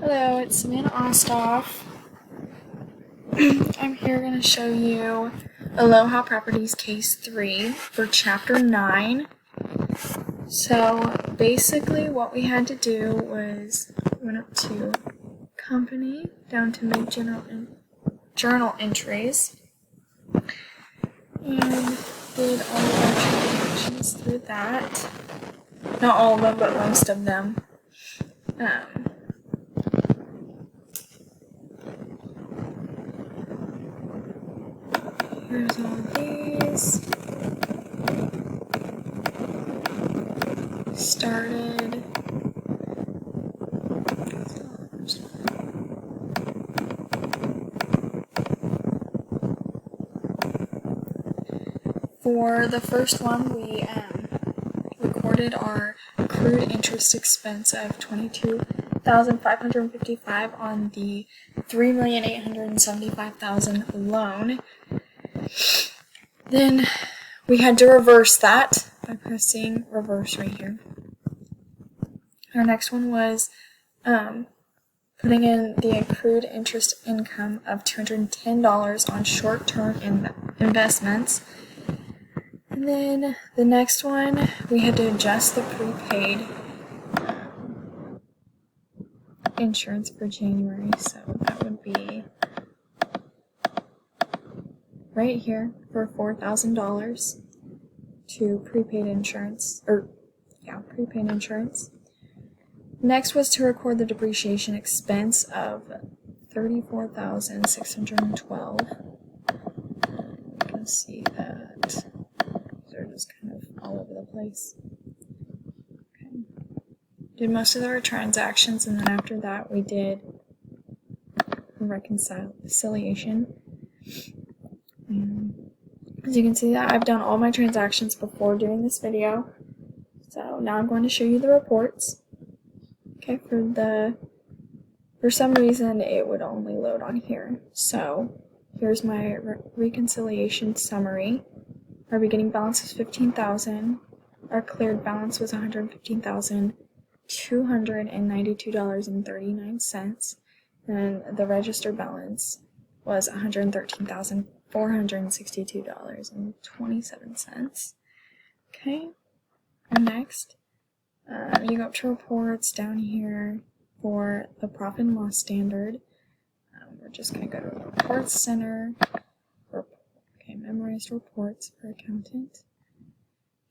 Hello, it's Savannah Ostoff. I'm here going to show you Aloha Properties Case 3 for Chapter 9. So basically what we had to do was went up to Company, down to make journal entries, and did all of our transactions through that. Not all of them, but most of them. Here's all these. Started. For the first one, we recorded our accrued interest expense of $22,555 on the $3,875,000 loan. Then we had to reverse that by pressing reverse right here. Our next one was putting in the accrued interest income of $210 on short-term investments. And then the next one, we had to adjust the prepaid insurance for January. So that would be right here for $4,000 to prepaid insurance, prepaid insurance. Next was to record the depreciation expense of $34,612. You can see that they're just kind of all over the place. Okay. Did most of our transactions, and then after that we did reconciliation. As you can see, that I've done all my transactions before doing this video. So now I'm going to show you the reports. Okay, for some reason it would only load on here. So here's my reconciliation summary. Our beginning balance was $15,000. Our cleared balance was $115,292.39. And the register balance was $113,462.27. Okay, and next, you go up to reports down here for the profit and loss standard. We're just going to go to the reports center. Okay, memorized reports for accountant.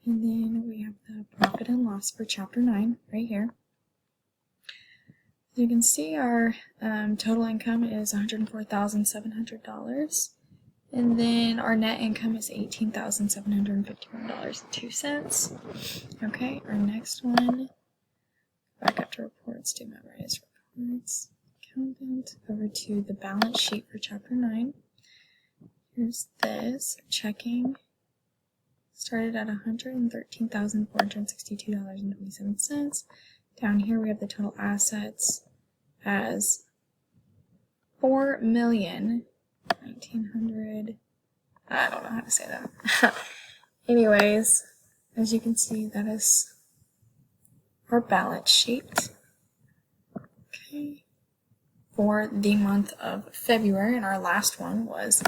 And then we have the profit and loss for Chapter 9 right here. As you can see, our total income is $104,700. And then our net income is $18,751.02. Okay, our next one, back up to reports, do memorize reports, accountant, over to the balance sheet for Chapter 9. Here's this, checking, started at $113,462.27. Down here we have the total assets as $4,190,000. I don't know how to say that. Anyways, as you can see, that is our balance sheet. Okay. For the month of February, and our last one was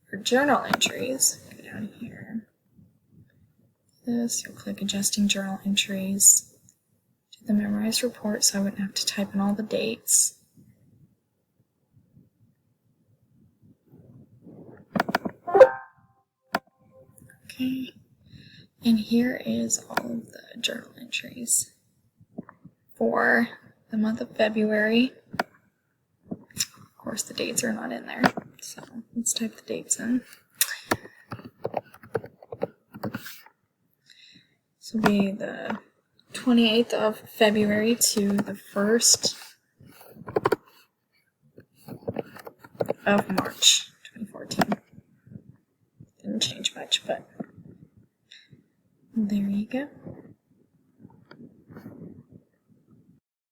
for journal entries. Go down here. This, you'll click adjusting journal entries to the memorized report so I wouldn't have to type in all the dates. Okay, and here is all of the journal entries for the month of February. Of course, the dates are not in there, so let's type the dates in. This will be the 28th of February to the 1st of March 2014. Didn't change much, but there you go.